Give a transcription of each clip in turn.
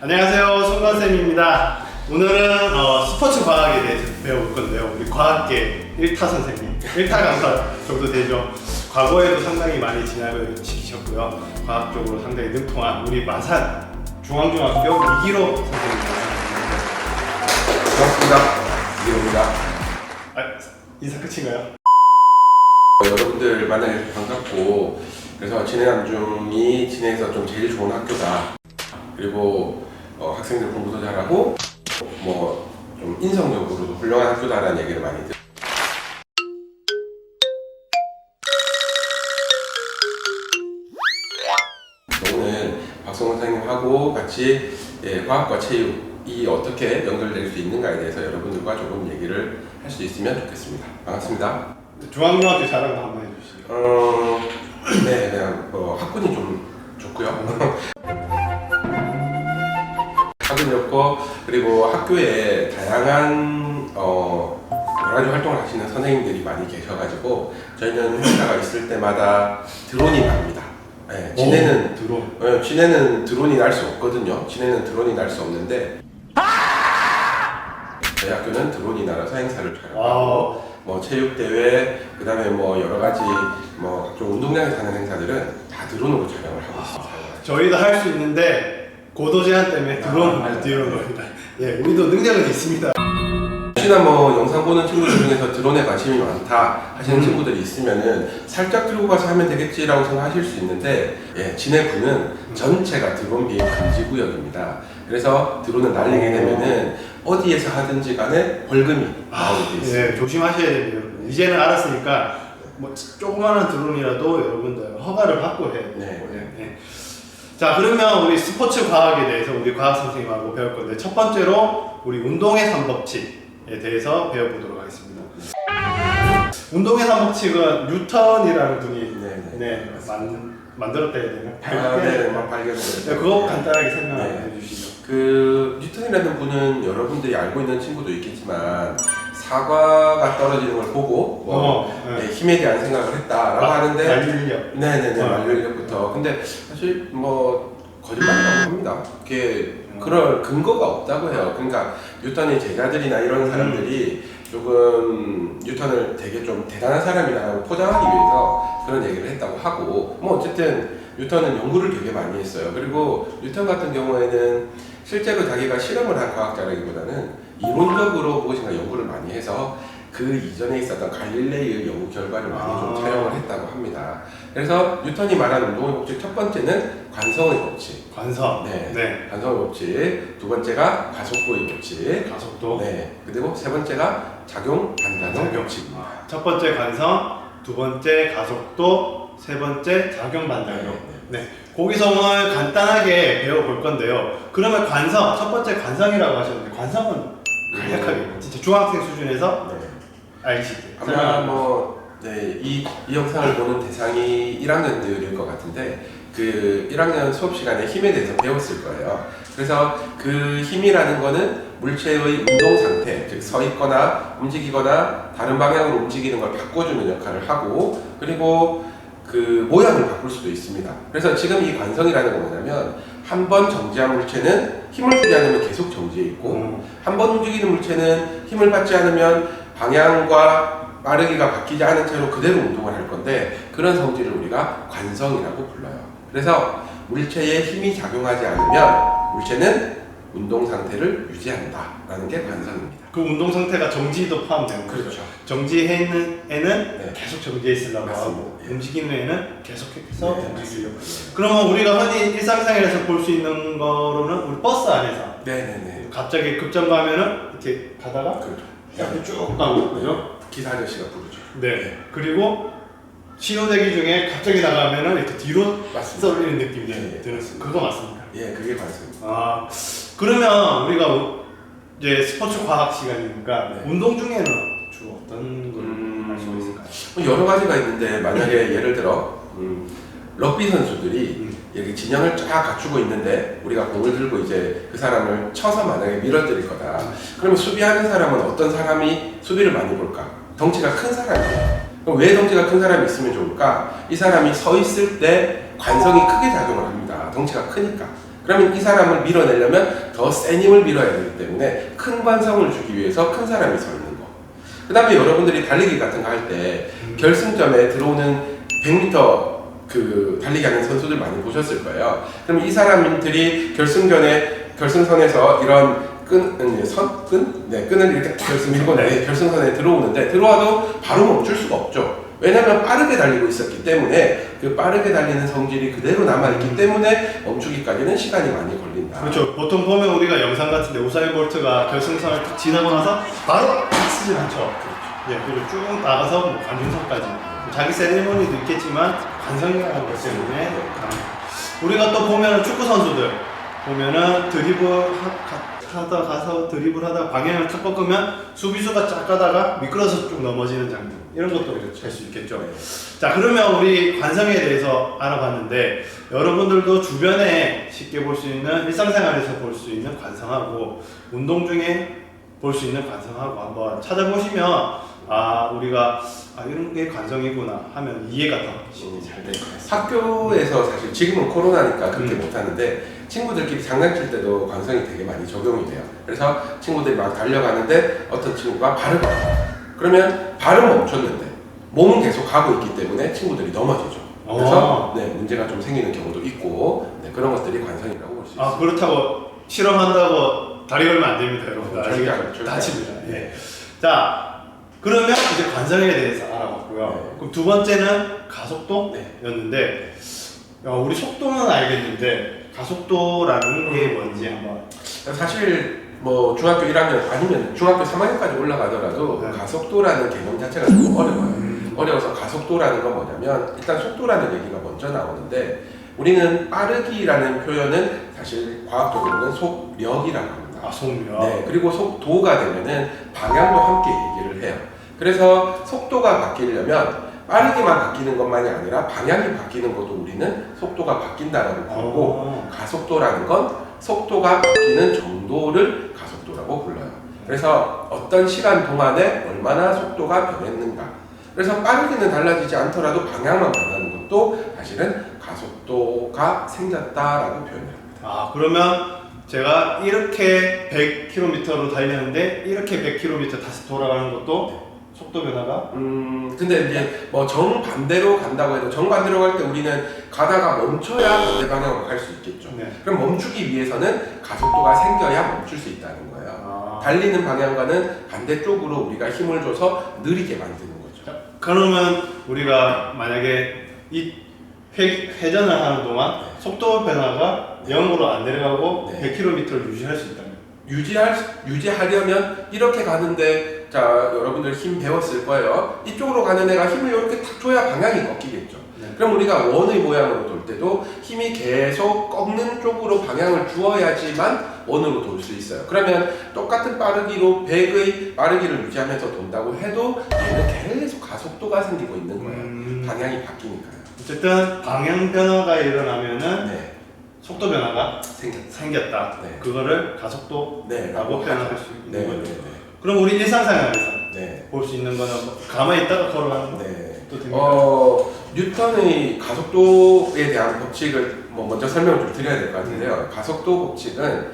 안녕하세요, 송관쌤입니다. 오늘은 스포츠 과학에 대해서 배워볼 건데요. 우리 과학계 1타 선생님, 1타 강사 정도 되죠. 과거에도 상당히 많이 진학을 시키셨고요. 과학적으로 상당히 능통한 우리 마산 중앙중학교 이기로 선생님입니다. 반갑습니다. 이기로입니다. 인사 끝인가요? 여러분들 만나서 반갑고, 그래서 진해남중이 진해에서 좀 제일 좋은 학교다. 그리고 학생들 공부도 잘하고 좀 인성적으로도 훌륭한 학교다라는 얘기를 많이 들어요. 오늘 박성훈 선생님하고 같이 과학과 체육이 어떻게 연결될 수 있는가에 대해서 여러분들과 조금 얘기를 할 수 있으면 좋겠습니다. 반갑습니다. 중앙중학교 자랑 한번 해주시죠. 네, 그냥 학군이 좀 좋고요. 학군 좋고, 그리고 학교에 다양한 여러 가지 활동을 하시는 선생님들이 많이 계셔가지고 저희는 행사가 있을 때마다 드론이 납니다. 네, 진해는 드론. 진해는 드론이 날 수 없거든요. 진해는 드론이 날 수 없는데 저희 학교는 드론이 날아서 행사를 촬영하고 체육대회, 그 다음에 여러 가지 각종 운동장에서 하는 행사들은 다 드론으로 촬영을 하고 있습니다. 저희도 할 수 있는데 고도 제한 때문에 드론을 띄우는 겁니다. 예, 우리도 능력은 있습니다. 혹시나 영상 보는 친구들 중에서 드론에 관심이 많다 하시는 친구들이 있으면은 살짝 들고 가서 하면 되겠지라고 생각하실 수 있는데, 진해구는 전체가 드론 비행 금지 구역입니다. 그래서 드론을 날리게 되면은 어디에서 하든지 간에 벌금이 나오게 돼 있습니다. 네, 조심하셔야 됩니다. 여러분. 이제는 알았으니까 조그마한 드론이라도 여러분들 허가를 받고 해야 돼요. 네. 자, 그러면 우리 스포츠 과학에 대해서 우리 과학 선생님하고 배울 건데, 첫 번째로 우리 운동의 삼법칙에 대해서 배워보도록 하겠습니다. 운동의 삼법칙은 뉴턴이라는 분이 만들었다 해야 되나? 발견을. 그거 간단하게 설명해 주시죠. 뉴턴이라는 분은 여러분들이 알고 있는 친구도 있겠지만 사과가 떨어지는 걸 보고 힘에 대한 생각을 했다라고 하는데, 만류인력. 만류인력부터. 근데 사실 거짓말이라고 합니다. 그럴 근거가 없다고 해요. 그러니까 뉴턴의 제자들이나 이런 사람들이 조금 뉴턴을 되게 좀 대단한 사람이라고 포장하기 위해서 그런 얘기를 했다고 하고, 어쨌든 뉴턴은 연구를 되게 많이 했어요. 그리고 뉴턴 같은 경우에는 실제로 자기가 실험을 한 과학자라기보다는 이론적으로 무엇인가 연구를 많이 해서 그 이전에 있었던 갈릴레이의 연구 결과를 많이 좀 차용을 했다고 합니다. 그래서 뉴턴이 말하는 운동의 법칙, 첫 번째는 관성의 법칙. 관성. 관성의 법칙. 두 번째가 가속도의 법칙. 가속도. 그리고 세 번째가 작용 반작용 법칙입니다. 첫 번째 관성, 두 번째 가속도, 세 번째 작용 반작용. 거기서 오늘 간단하게 배워볼 건데요. 그러면 관성, 첫 번째 관성이라고 하셨는데, 관성은 간략하게 진짜 중학생 수준에서 알시죠? 아마 이 영상을 보는 대상이 1학년들일 것 같은데, 그 1학년 수업 시간에 힘에 대해서 배웠을 거예요. 그래서 그 힘이라는 거는 물체의 운동 상태, 즉 서 있거나 움직이거나 다른 방향으로 움직이는 걸 바꿔주는 역할을 하고, 그리고 그 모양을 바꿀 수도 있습니다. 그래서 지금 이 관성이라는 건 뭐냐면, 한 번 정지한 물체는 힘을 주지 않으면 계속 정지해 있고, 한 번 움직이는 물체는 힘을 받지 않으면 방향과 빠르기가 바뀌지 않은 채로 그대로 운동을 할 건데, 그런 성질을 우리가 관성이라고 불러요. 그래서 물체에 힘이 작용하지 않으면 물체는 운동 상태를 유지한다라는 게 관성입니다. 그 운동 상태가 정지도 포함되는 거죠. 그렇죠. 정지해 있는 애는 계속 정지해 있으려고 하고, 움직이는 애는 계속해서 움직이려고. 그러면 우리가 흔히 일상생활에서 볼 수 있는 거로는 우리 버스 안에서 갑자기 급정 가면은 이렇게 가다가 옆에 쭉 가고, 그죠? 기사 아저씨가 부르죠. 그리고 신호대기 중에 갑자기 나가면은 이렇게 뒤로 맞습니다. 쏠리는 느낌이 드는 그거 맞습니까? 그게 관성입니다. 그러면 우리가 이제 스포츠 과학 시간이니까 운동 중에는 주로 어떤 걸 할 수 있을까요? 여러 가지가 있는데, 만약에 예를 들어 럭비 선수들이 이렇게 진영을 쫙 갖추고 있는데 우리가 공을 들고 이제 그 사람을 쳐서 만약에 밀어뜨릴 거다. 그러면 수비하는 사람은 어떤 사람이 수비를 많이 볼까? 덩치가 큰 사람이에요. 그럼 왜 덩치가 큰 사람이 있으면 좋을까? 이 사람이 서 있을 때 관성이 크게 작용을 합니다. 덩치가 크니까. 그러면 이 사람을 밀어내려면 더 센 힘을 밀어야 되기 때문에 큰 관성을 주기 위해서 큰 사람이 서 있는 거. 그 다음에 여러분들이 달리기 같은 거 할 때 결승점에 들어오는 100m 그 달리기 하는 선수들 많이 보셨을 거예요. 그럼 이 사람들이 결승선에서 이런 끈을 이렇게 탁 밀고 결승선에 들어오는데 들어와도 바로 멈출 수가 없죠. 왜냐하면 빠르게 달리고 있었기 때문에 그 빠르게 달리는 성질이 그대로 남아있기 때문에 멈추기까지는 시간이 많이 걸린다. 그렇죠. 보통 보면 우리가 영상 같은데 우사인 볼트가 결승선을 탁 지나고 나서 바로 쓰진 않죠. 예, 그리고 쭉 나가서 뭐 관중석까지 자기 세리머니도 있겠지만 관성이라는 것 때문에 우리가 또 보면은 축구 선수들 보면은 드리블 하다 가서 드리블 하다 방향을 탁 꺾으면 수비수가 쫙 가다가 미끄러서 쭉 넘어지는 장면 이런 것도 될 수 있겠죠. 자, 그러면 우리 관성에 대해서 알아봤는데 여러분들도 주변에 쉽게 볼 수 있는 일상생활에서 볼 수 있는 관성하고 운동 중에 볼 수 있는 관성하고 한번 찾아보시면 우리가 이런 게 관성이구나 하면 이해가 더 잘 될 것 같습니다. 학교에서 사실 지금은 코로나니까 그렇게 못하는데 친구들끼리 장난칠 때도 관성이 되게 많이 적용이 돼요. 그래서 친구들이 막 달려가는데 어떤 친구가 발을 멈춰요. 그러면 발은 멈췄는데 몸은 계속 가고 있기 때문에 친구들이 넘어지죠. 그래서 문제가 좀 생기는 경우도 있고 그런 것들이 관성이라고 볼 수 있습니다. 그렇다고 실험한다고 다리 걸면 안 됩니다, 여러분. 절대 다칩니다. 예. 자, 그러면 이제 관성에 대해서 알아봤고요. 그럼 두 번째는 가속도였는데 우리 속도는 알겠는데 가속도라는 게 뭔지 한번. 사실 뭐 중학교 1학년 아니면 중학교 3학년까지 올라가더라도 가속도라는 개념 자체가 너무 어려워요. 어려워서 가속도라는 건 뭐냐면 일단 속도라는 얘기가 먼저 나오는데 우리는 빠르기라는 표현은 사실 과학적으로는 속력이라고 합니다. 속력. 네, 그리고 속도가 되면은 방향도 함께 얘기를 해요. 그래서 속도가 바뀌려면 빠르게만 바뀌는 것만이 아니라 방향이 바뀌는 것도 우리는 속도가 바뀐다라고 부르고 가속도라는 건 속도가 바뀌는 정도를 가속도라고 불러요. 그래서 어떤 시간 동안에 얼마나 속도가 변했는가. 그래서 빠르게는 달라지지 않더라도 방향만 변하는 것도 사실은 가속도가 생겼다라고 표현합니다. 그러면 제가 이렇게 100km로 달렸는데 이렇게 100km 다시 돌아가는 것도 속도 변화가? 근데 이제 뭐 정반대로 간다고 해도 정반대로 갈 때 우리는 가다가 멈춰야 반대 방향으로 갈 수 있겠죠. 그럼 멈추기 위해서는 가속도가 생겨야 멈출 수 있다는 거예요. 달리는 방향과는 반대쪽으로 우리가 힘을 줘서 느리게 만드는 거죠. 그러면 우리가 만약에 이 회전을 하는 동안 속도 변화가 0으로 안 내려가고 100km를 유지할 수 있다면? 유지하려면 이렇게 가는데 자 여러분들 힘 배웠을 거예요. 이쪽으로 가는 애가 힘을 이렇게 탁 줘야 방향이 꺾이겠죠. 그럼 우리가 원의 모양으로 돌 때도 힘이 계속 꺾는 쪽으로 방향을 주어야지만 원으로 돌 수 있어요. 그러면 똑같은 빠르기로 100의 빠르기를 유지하면서 돈다고 해도 얘는 계속 가속도가 생기고 있는 거예요. 방향이 바뀌니까요. 어쨌든 방향 변화가 일어나면은 속도 변화가 생겼다. 그거를 가속도라고 표현할 수 있는 거죠. 그럼 우리 일상생활에서 볼 수 있는 거는 가만히 있다가 걸어가는 또 됩니까? 뉴턴의 가속도에 대한 법칙을 먼저 설명을 좀 드려야 될 것 같은데요. 가속도 법칙은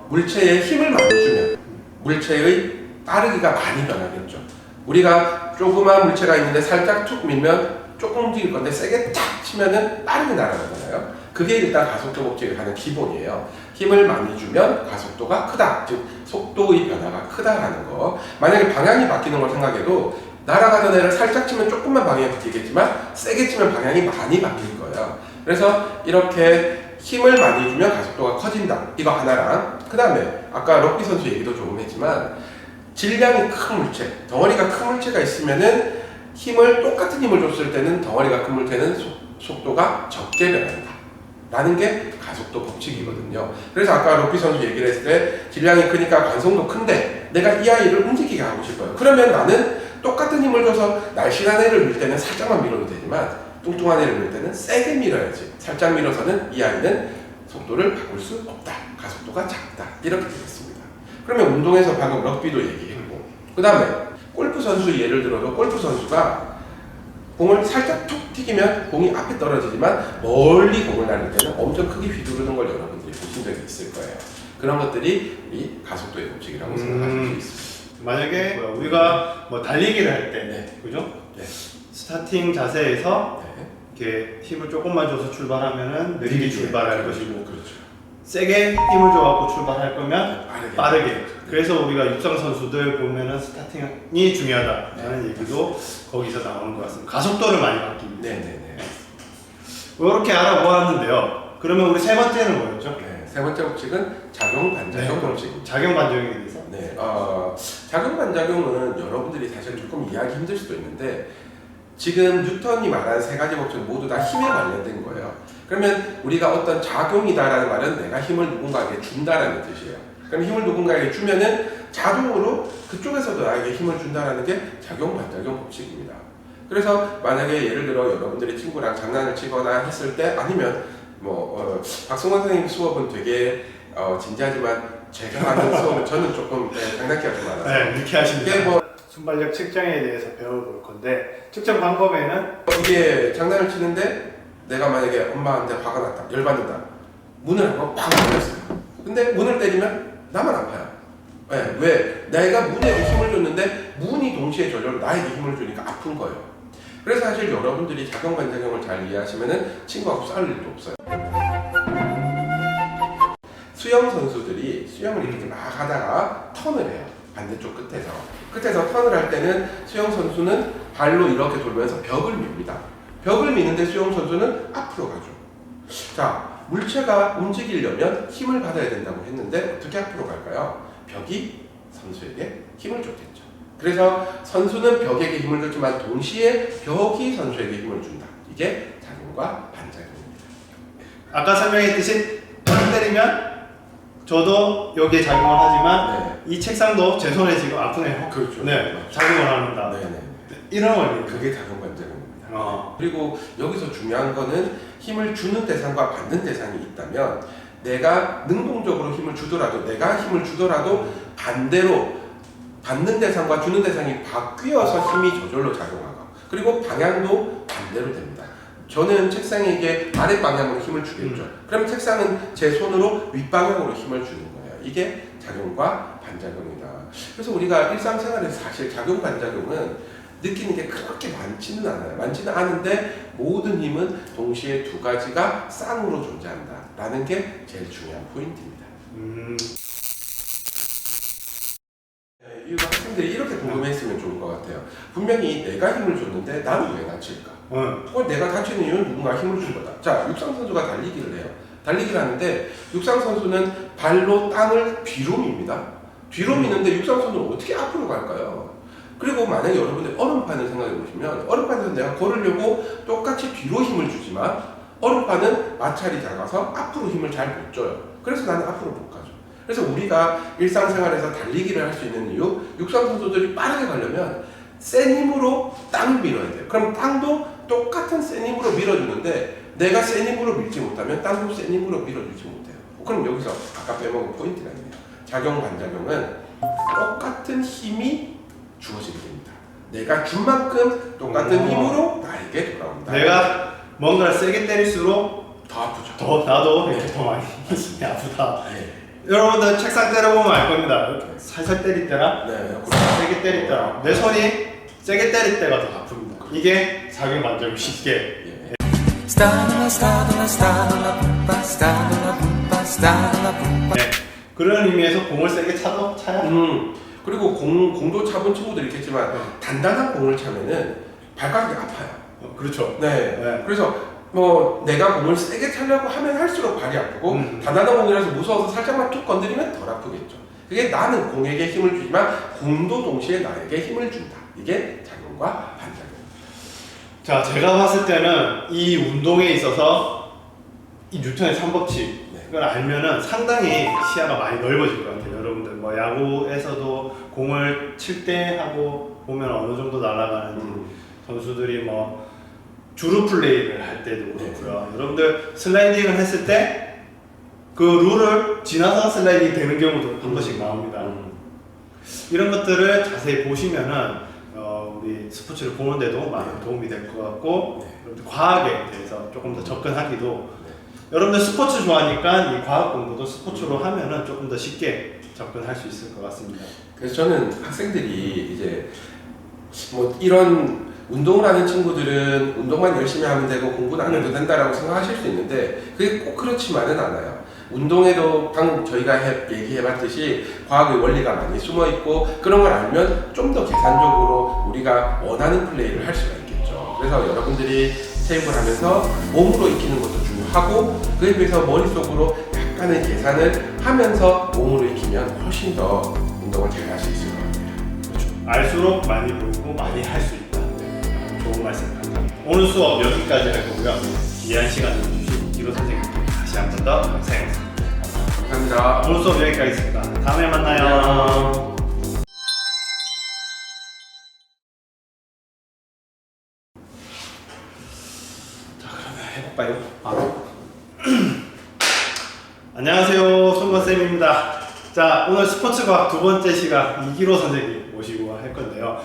물체에 힘을 많이 주면 물체의 빠르기가 많이 변하겠죠. 우리가 조그만 물체가 있는데 살짝 툭 밀면 조금 움직일 건데 세게 탁 치면은 빠르게 날아가잖아요. 그게 일단 가속도 법칙에 가는 기본이에요. 힘을 많이 주면 가속도가 크다. 즉 속도의 변화가 크다라는 거. 만약에 방향이 바뀌는 걸 생각해도 날아가던 애를 살짝 치면 조금만 방향이 바뀌겠지만 세게 치면 방향이 많이 바뀔 거예요. 그래서 이렇게 힘을 많이 주면 가속도가 커진다. 이거 하나랑 그 다음에 아까 럭비 선수 얘기도 조금 했지만 질량이 큰 물체, 덩어리가 큰 물체가 있으면은 똑같은 힘을 줬을 때는 덩어리가 큰 물체는 속도가 적게 변한다. 라는 게 가속도 법칙이거든요. 그래서 아까 럭비 선수 얘기를 했을 때 질량이 크니까 관성도 큰데 내가 이 아이를 움직이게 하고 싶어요. 그러면 나는 똑같은 힘을 줘서 날씬한 애를 밀 때는 살짝만 밀어도 되지만 뚱뚱한 애를 밀 때는 세게 밀어야지. 살짝 밀어서는 이 아이는 속도를 바꿀 수 없다. 가속도가 작다. 이렇게 되겠습니다. 그러면 운동에서 방금 럭비도 얘기했고, 그 다음에 골프 선수 예를 들어도 골프 선수가 공을 살짝 툭 튀기면 공이 앞에 떨어지지만 멀리 공을 날릴 때는 엄청 크게 휘두르는 걸 여러분들이 보신 적이 있을 거예요. 그런 것들이 이 가속도의 법칙이라고 생각하실 수 있습니다. 만약에 우리가 뭐 달리기를 할 때, 네. 그죠? 네. 스타팅 자세에서 네. 이렇게 힘을 조금만 줘서 출발하면은 느리게 출발할 것이고, 그렇죠. 세게 힘을 줘갖고 출발할 거면 빠르게. 빠르게. 그래서 우리가 육상 선수들 보면은 스타팅이 중요하다라는 얘기도 거기서 나오는 것 같습니다. 가속도를 많이 바뀝니다. 네네네. 이렇게 알아보았는데요. 그러면 우리 세 번째는 뭐였죠? 네. 세 번째 법칙은 작용 반작용 법칙입니다. 작용 반작용에 대해서. 네. 작용 반작용은 여러분들이 사실 조금 이해하기 힘들 수도 있는데 지금 뉴턴이 말한 세 가지 법칙은 모두 다 힘에 관련된 거예요. 그러면 우리가 어떤 작용이다라는 말은 내가 힘을 누군가에게 준다라는 뜻이에요. 그럼 힘을 누군가에게 주면은 자동으로 그쪽에서도 나에게 힘을 준다라는 게 작용 반작용 법칙입니다. 그래서 만약에 예를 들어 여러분들이 친구랑 장난을 치거나 했을 때 아니면 박승원 선생님 수업은 되게 진지하지만 제가 하는 수업은 저는 조금 장난기가 좀 많아서 네, 이렇게 하십니다. 이게 뭐 순발력 측정에 대해서 배워볼 건데 측정 방법에는 이게 장난을 치는데 내가 만약에 엄마한테 화가 났다, 열받는다, 문을 한번 팍 때렸어요. 근데 문을 때리면 나만 아파요. 네, 왜? 내가 문에 힘을 줬는데 문이 동시에 저절로 나에게 힘을 주니까 아픈 거예요. 그래서 사실 여러분들이 작용 반작용을 잘 이해하시면은 친구하고 싸울 일도 없어요. 수영 선수들이 수영을 이렇게 막 하다가 턴을 해요. 반대쪽 끝에서 턴을 할 때는 수영 선수는 발로 이렇게 돌면서 벽을 밉니다. 벽을 미는데 수영 선수는 앞으로 가죠. 자, 물체가 움직이려면 힘을 받아야 된다고 했는데 어떻게 앞으로 갈까요? 벽이 선수에게 힘을 줬겠죠. 그래서 선수는 벽에게 힘을 줬지만 동시에 벽이 선수에게 힘을 준다. 이게 작용과 반작용입니다. 아까 설명했듯이 턴 때리면 저도 여기에 작용을 하지만 네. 이 책상도 제 손에 지금 아프네요. 그렇죠. 네, 작용을 합니다. 네네. 이런 원리. 그게 작용 반작용입니다. 어. 그리고 여기서 중요한 거는 힘을 주는 대상과 받는 대상이 있다면 내가 능동적으로 힘을 주더라도 내가 힘을 주더라도 반대로 받는 대상과 주는 대상이 바뀌어서 힘이 저절로 작용하고 그리고 방향도 반대로 됩니다. 저는 책상에 이게 아래 방향으로 힘을 주겠죠. 그럼 책상은 제 손으로 윗방향으로 힘을 주는 거예요. 이게 작용과 반작용이다. 그래서 우리가 일상생활에서 사실 작용 반작용은 느끼는 게 그렇게 많지는 않아요. 많지는 않은데 모든 힘은 동시에 두 가지가 쌍으로 존재한다라는 게 제일 중요한 포인트입니다. 이 학생들이 이렇게 궁금해했으면 좋을 것 같아요. 분명히 내가 힘을 줬는데 나는 왜 다칠까? 내가 다치는 이유는 누군가 힘을 준 거다. 자, 육상 선수가 달리기를 해요. 달리기를 하는데 육상 선수는 발로 땅을 뒤로 밉니다. 뒤로 미는데 육상 선수는 어떻게 앞으로 갈까요? 그리고 만약에 여러분들 얼음판을 생각해 보시면 얼음판에서 내가 걸으려고 똑같이 뒤로 힘을 주지만 얼음판은 마찰이 작아서 앞으로 힘을 잘 못 줘요. 그래서 나는 앞으로 못 가죠. 그래서 우리가 일상생활에서 달리기를 할 수 있는 이유, 육상 선수들이 빠르게 가려면 센 힘으로 땅을 밀어야 돼요. 그럼 땅도 똑같은 센 힘으로 밀어주는데 내가 센 힘으로 밀지 못하면 땅도 센 힘으로 밀어주지 못해요. 그럼 여기서 아까 빼먹은 포인트가 있네요. 작용 반작용은 똑같은 힘이 주어지게 됩니다. 내가 준 만큼 똑같은 힘으로 나에게 돌아온다. 내가 뭔가를 세게 때릴수록 더 아프죠. 나도 이렇게 더 많이 아프다. 네. 여러분들 책상 때려보면 알 겁니다. 살살 때릴 때랑 네. 세게 때릴 때랑 내 손이 세게 때릴 때가 더 아픕니다. 이게 작용 반작용 쉽게. 예. 네. 그런 의미에서 공을 세게 차야. 그리고 공도 차본 친구들 있겠지만 단단한 공을 차면은 발가락이 아파요. 그렇죠. 네. 그래서 내가 공을 세게 차려고 하면 할수록 발이 아프고 단단한 공이라서 무서워서 살짝만 툭 건드리면 덜 아프겠죠. 그게 나는 공에게 힘을 주지만 공도 동시에 나에게 힘을 준다. 이게 작용과 반작용. 자, 제가 봤을 때는 이 운동에 있어서 이 뉴턴의 3법칙을 알면은 상당히 시야가 많이 넓어질 것 같아요. 여러분들 뭐 야구에서도 공을 칠 때 하고 보면 어느 정도 날아가는지 선수들이 뭐 주루 플레이를 할 때도 그렇고요. 여러분들 슬라이딩을 했을 때 그 룰을 지나서 슬라이딩 되는 경우도 한 번씩 나옵니다. 이런 것들을 자세히 보시면은 우리 스포츠를 보는데도 많은 도움이 될 것 같고 여러분들 과학에 대해서 조금 더 접근하기도 여러분들 스포츠 좋아하니까 이 과학 공부도 스포츠로 하면은 조금 더 쉽게 접근할 수 있을 것 같습니다. 그래서 저는 학생들이 이제 뭐 이런 운동을 하는 친구들은 운동만 열심히 하면 되고 공부는 안 해도 된다라고 생각하실 수 있는데 그게 꼭 그렇지만은 않아요. 운동에도 방금 저희가 얘기해봤듯이 과학의 원리가 많이 숨어있고 그런 걸 알면 좀 더 계산적으로 우리가 원하는 플레이를 할 수가 있겠죠. 그래서 여러분들이 체육을 하면서 몸으로 익히는 것도 중요하고 그에 비해서 머릿속으로 약간의 계산을 하면서 몸으로 익히면 훨씬 더 운동을 잘 할 수 있을 것 같아요. 그렇죠. 알수록 많이 보이고 많이 할 수 있다. 좋은 말씀 감사합니다. 오늘 수업 여기까지 할 거고요. 귀한 시간을 주신 기로 선생님께 다시 한 번 더 감사합니다. 감사합니다. 오늘 수업 여기까지 있습니다. 다음에 만나요. 안녕. 자, 그러면 해볼까요? 바로. 안녕하세요, 손건쌤입니다. 자, 오늘 스포츠과학 두 번째 시간 이기로 선생님 모시고 할 건데요.